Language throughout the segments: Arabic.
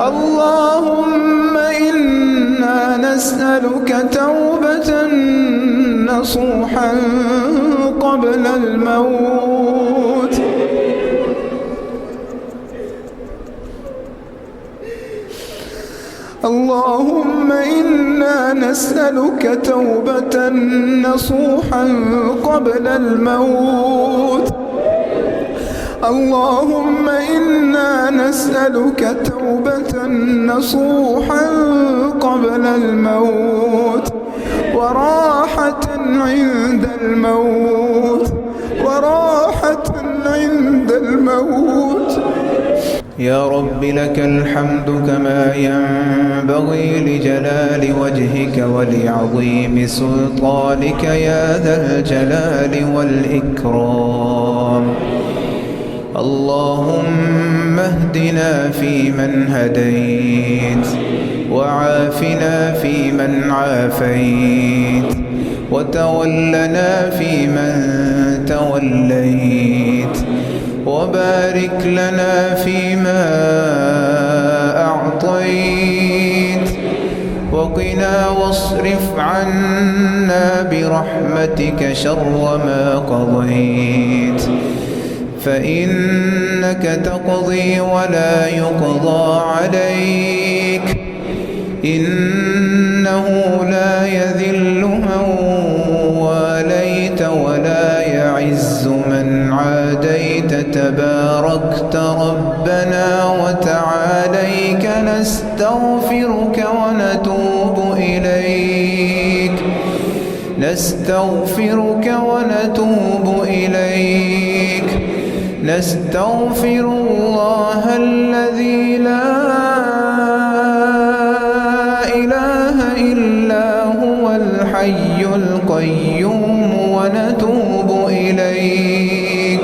اللهم إنا نسألك توبة نصوحا قبل الموت. اللهم إنا نسألك توبة نصوحا قبل الموت. اللهم إنا نسألك توبة نصوحا قبل الموت وراحة عند الموت، وراحة عند الموت. يا رب لك الحمد كما ينبغي لجلال وجهك ولعظيم سلطانك يا ذا الجلال والإكرام. اللهم اهدنا فيمن هديت، وعافنا فيمن عافيت، وتولنا فيمن توليت، وبارك لنا فيما أعطيت، وقنا واصرف عنا برحمتك شر ما قضيت، فإنك تقضي ولا يقضى عليك، إنه لا يذل من واليت ولا يعز من عاديت، تباركت ربنا وتعاليك. نستغفرك ونتوب إليك، نستغفرك ونتوب إليك. نستغفر الله الذي لا إله إلا هو الحي القيوم ونتوب إليك.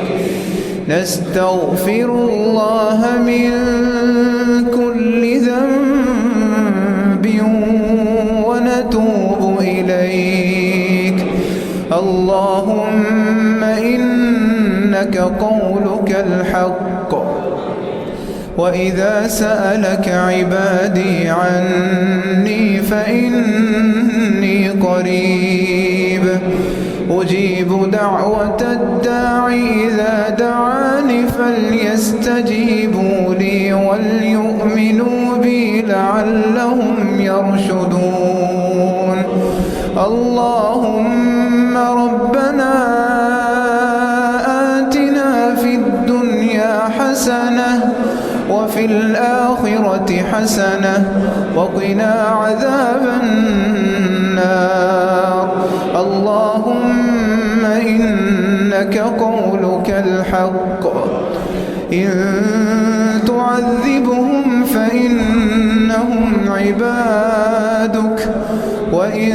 نستغفر الله من كل ذنب ونتوب إليك. اللهم إنك قولك الحق، وإذا سألك عبادي عني فإني قريب أجيب دعوة الداعي إذا دعاني، فليستجيبوا لي وليؤمنوا بي لعلهم يرشدون. اللهم ربنا آتنا في الدنيا حسنة وفي الآخرة حسنة وقنا عذاب النار. اللهم إنك قولك الحق، إن تعذبهم فإنهم عبادك، وإن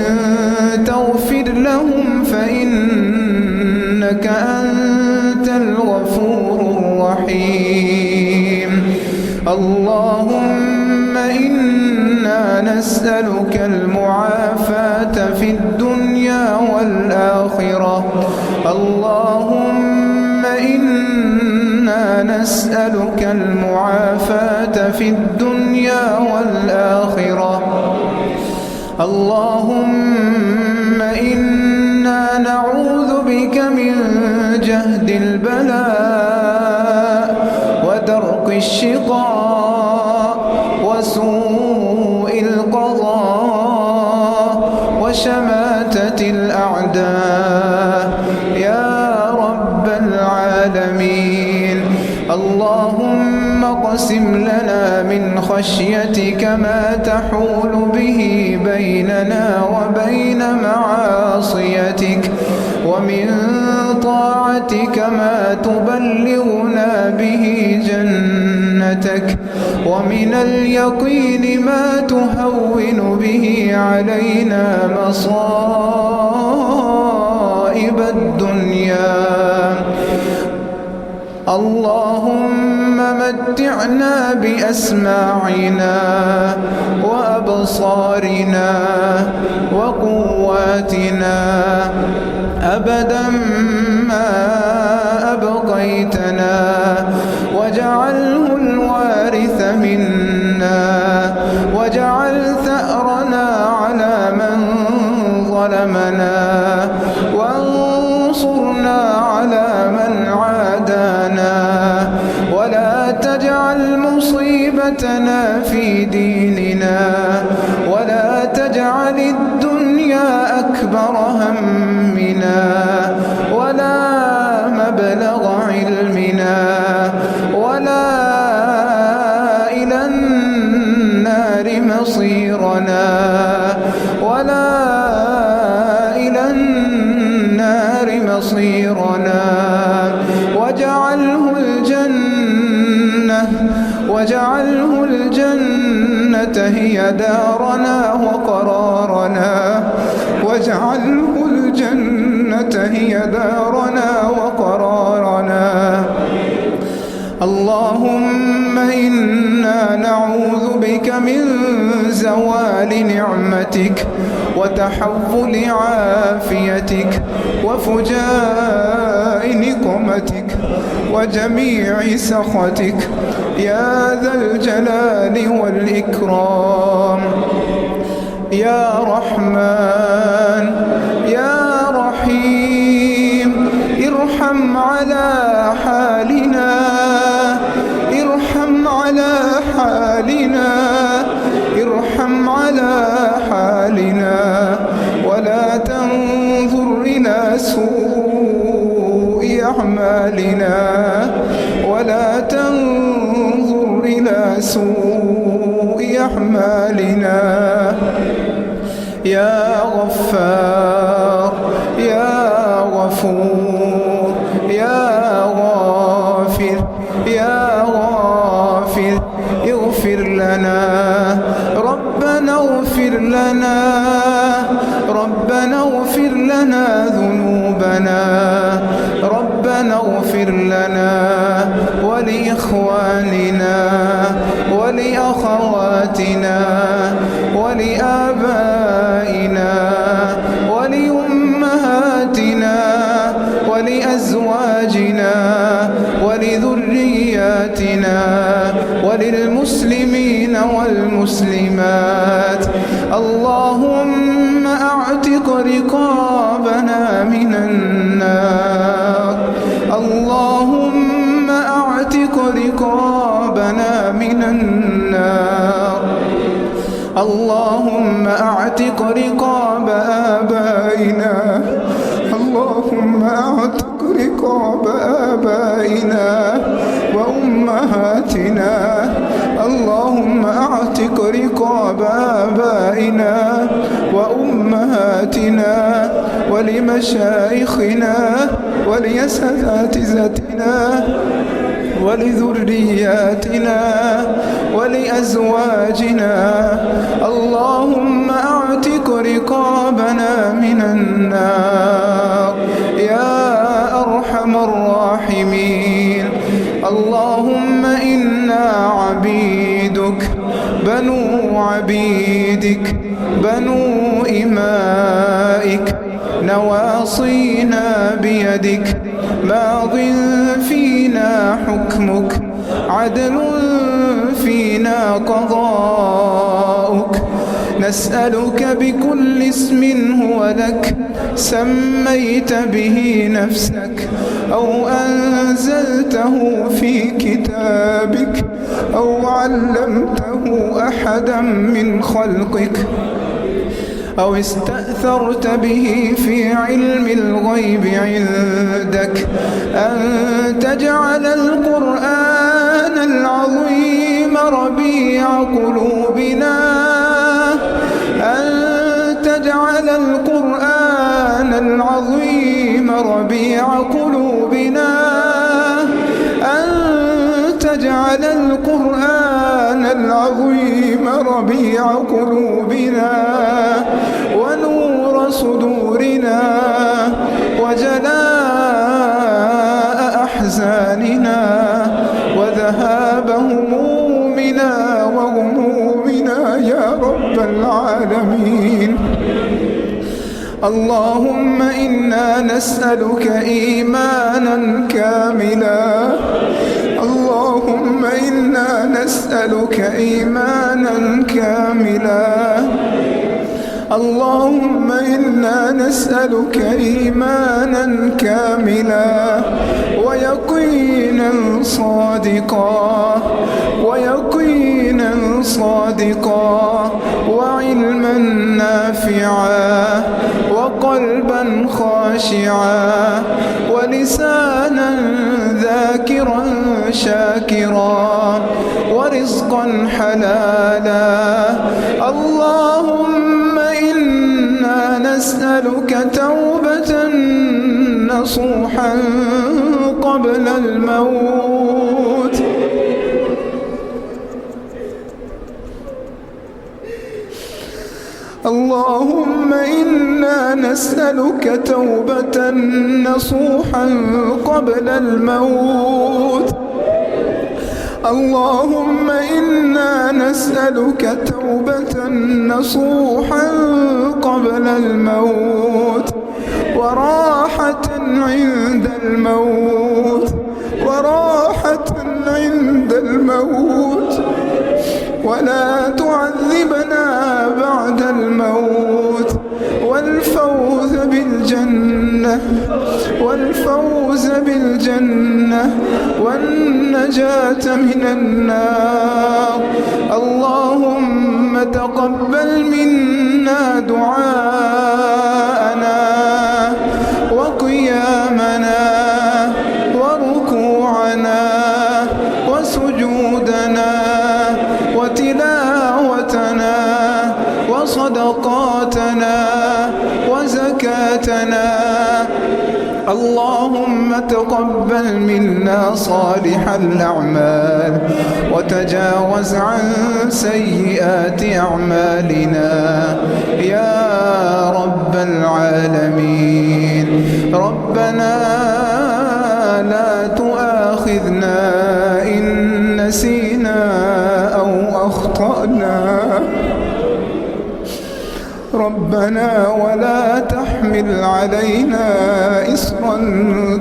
تغفر لهم فإنك أنت الغفور الرحيم. اللهم إنا نسألك المعافاة في الدنيا والآخرة. اللهم إنا نسألك المعافاة في الدنيا والآخرة. اللهم إنا نعوذ بك من جهد البلاء ودرك الشقاء وسوء القضاء وشماتة الأعداء يا رب العالمين. اللهم اقسم لنا من خشيتك ما تحول به بيننا وبين معاصيتك، ومن طاعتك ما تبلغنا به جنتك، ومن اليقين ما تهون به علينا مصائب الدنيا. اللهم متعنا بأسماعنا وأبصارنا وقواتنا أبدا ما أبقيتنا، واجعله الوارث منا، ظلمنا وانصرنا على من عادانا ولا تجعل مصيبتنا في ديننا ولا تجعل الدنيا أكبر همنا ولا مبلغ علمنا ولا إلى النار مصيرنا ولا إلى النار مصيرنا واجعله الجنة هي دارنا وقرارنا واجعله الجنة هي دارنا وقرارنا. اللهم إنا نعوذ بك من زوال نعمتك وتحول عافيتك وفجاء نقمتك وجميع سخطك يا ذا الجلال والإكرام. يا رحمن يا رحيم ارحم على حالنا ارحم على حالنا ارحم على حالنا ولا تنظر إلى سوء أعمالنا ولا تنظر إلى سوء أعمالنا. يا غفار يا غفور يا غافر يا غافر اغفر لنا ربنا اغفر لنا ربنا اغفر لنا ذنوبنا ربنا اغفر لنا ولإخواننا ولأخواتنا ولآبائنا ولأمهاتنا ولأزواجنا ولذرياتنا وللمسلمين والمسلمات. اللهم أعتق رقابنا من النار اللهم أعتق رقابنا من النار. اللهم أعتق رقاب آبائنا اللهم أعتق رقاب آبائنا وأمهاتنا اللهم أعتق رقاب آبائنا وأمهاتنا ولمشايخنا ولأساتذتنا ولذرياتنا ولأزواجنا. اللهم أعتق رقابنا من النار يا أرحم الراحمين. اللهم إنا عبيدك بنو عبيدك بنو إمائك نواصينا بيدك ماض فينا حكمك عدل فينا قضاؤك. نسألك بكل اسم هو لك سميت به نفسك أو أنزلته في كتابك أو علمته أحدا من خلقك أو استأثرت به في علم الغيب عندك أن تجعل القرآن العظيم ربيع قلوبنا أن تجعل القرآن العظيم ربيع قلوبنا أن تجعل القرآن العظيم ربيع قلوبنا ونور صدورنا وجلاء أحزاننا وذهاب همومنا وغمومنا يا رب العالمين. اللهم إنا نسألك إيمانا كاملا اللهم إنا نسألك إيمانا كاملا اللهم إنا نسألك إيمانا كاملا ويقينا صادقا وعلما نافعا وقلبا خاشعا ولسانا ذاكرا شاكرا ورزقا حلالا. اللهم إنا نسألك توبة نصوحا قبل الموت. اللهم إنا نسألك توبة نصوحا قبل الموت. اللهم إنا نسألك توبة نصوحا قبل الموت وراحة عند الموت ولا تعذبنا بعد الموت والفوز بالجنة والنجاة من النار. اللهم تقبل منا دعاءنا وقيامنا وركوعنا وسجودنا وتلاوتنا وصدقاتنا وزكاتنا. اللهم تقبل منا صالح الأعمال وتجاوز عن سيئات أعمالنا يا رب العالمين. ربنا لا تؤاخذنا إن نسينا أو أخطأنا. ربنا ولا تحمل علينا إصرا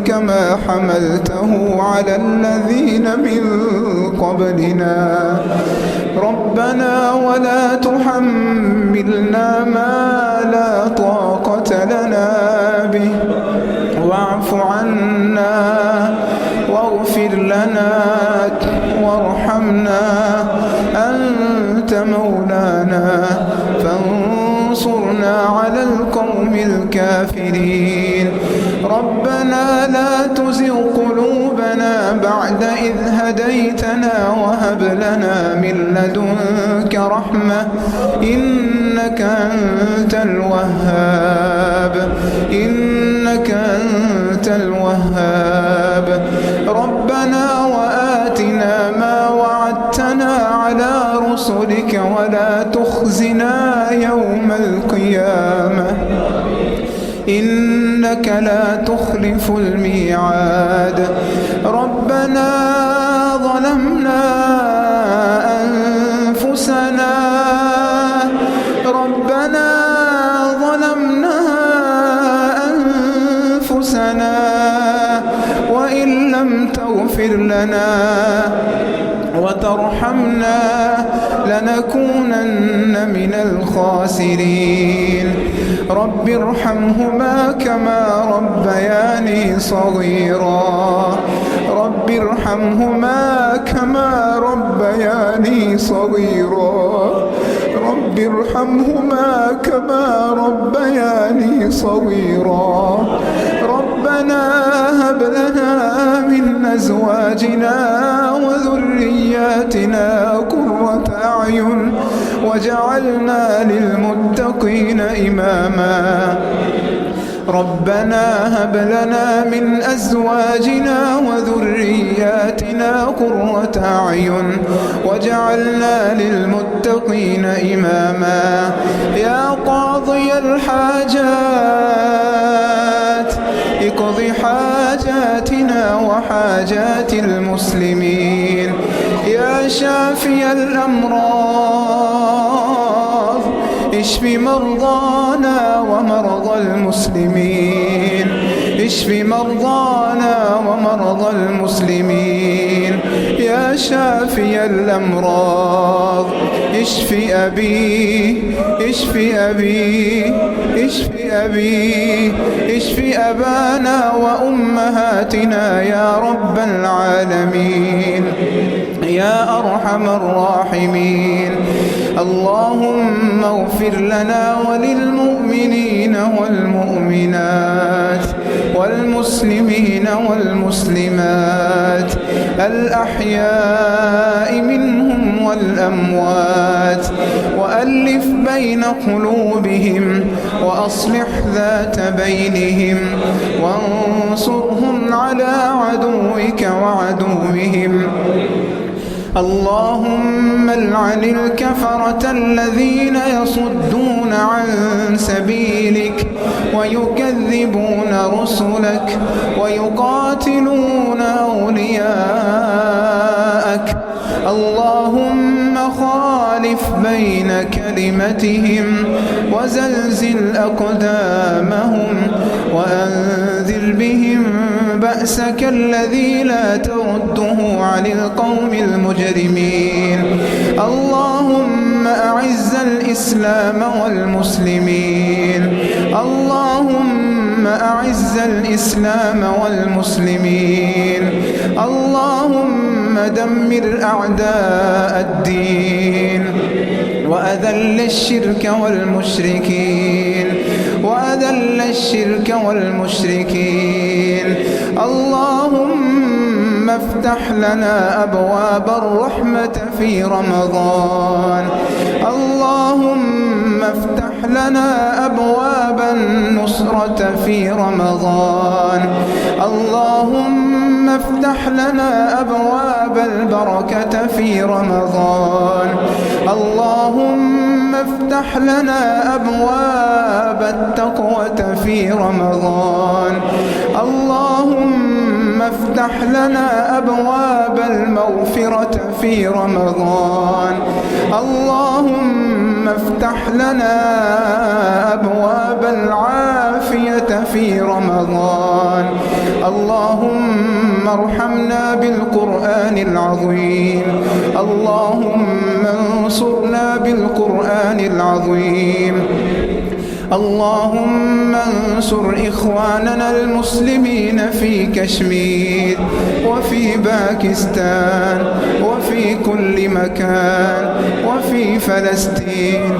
كما حملته على الذين من قبلنا. ربنا ولا تحملنا ما لا طاقة لنا به واعف عنا واغفر لنا وارحمنا أنت مولانا فانصرنا على القوم الكافرين. ربنا لا تزغ قلوبنا بعد إذ هديتنا وهب لنا من لدنك رحمة إنك أنت الوهاب. ربنا وآتنا ما وعدتنا على رسلك ولا تخزنا يوم القيامة إنك لا تخلف الميعاد. ربنا ظلمنا أنفسنا وإن لم تغفر لنا وترحمنا لنكونن من الخاسرين. رب ارحمهما كما ربياني صغيرا. رب ارحمهما كما ربياني صغيرا. رب ارحمهما كما ربياني صغيرا. ربنا هب لنا من أزواجنا وذرياتنا قرة أعين وجعلنا للمتقين إماما. ربنا هب لنا من أزواجنا وذرياتنا قرة أعين وجعلنا للمتقين إماما. يا قاضي الحاجات اقض حاجاتنا وحاجات المسلمين. يا شافي الأمراض اشف مرضانا ومرضى المسلمين. اشف مرضانا ومرضى المسلمين. يا يا شافي الأمراض اشف أبي اشف أبي اشف أبي اشف أبانا وأمهاتنا يا رب العالمين يا أرحم الراحمين. اللهم اغفر لنا وللمؤمنين والمؤمنات والمسلمين والمسلمات الأحياء منهم والأموات، وألف بين قلوبهم وأصلح ذات بينهم، وانصرهم على عدوك وعدوهم. اللهم العن الكفرة الذين يصدون عن سبيلك ويكذبون رسلك ويقاتلون أولياءك. اللهم خالف بين كلمتهم وزلزل أقدامهم وأنذر بهم بأسك الذي لا ترده عن القوم المجرمين. اللهم أعز الإسلام والمسلمين. اللهم أعز الإسلام والمسلمين. اللهم دمر أعداء الدين وأذل الشرك والمشركين وأذل الشرك والمشركين. اللهم افتح لنا أبواب الرحمة في رمضان. اللهم افتح لنا أبواب النصرة في رمضان. اللهم افتح لنا أبواب البركة في رمضان. اللهم افتح لنا أبواب التقوى في رمضان. اللهم افتح لنا أبواب المغفرة في رمضان. اللهم افتح لنا أبواب العافية في رمضان. اللهم ارحمنا بالقرآن العظيم. اللهم انصرنا بالقرآن العظيم. اللهم انصر إخواننا المسلمين في كشمير وفي باكستان وفي كل مكان وفي فلسطين.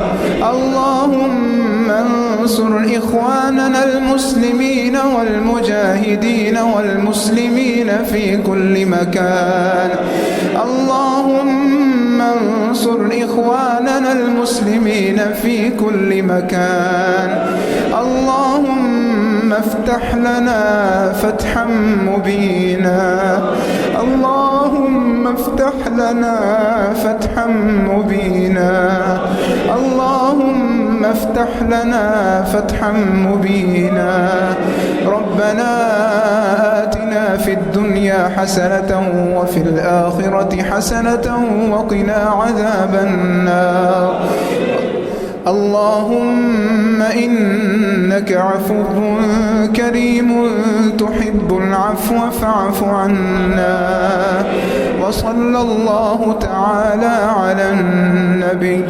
اللهم انصر إخواننا المسلمين والمجاهدين والمسلمين في كل مكان. اللهم انصر إخواننا المسلمين في كل مكان. اللهم افتح لنا فتحا مبينا. اللهم افتح لنا فتحا مبينا. اللهم افتح لنا فتحا مبينا. ربنا آتنا في الدنيا حسنة وفي الآخرة حسنة وقنا عذاب النار. اللهم إنك عفو كريم تحب العفو فاعف عنا. وصلى الله تعالى على النبي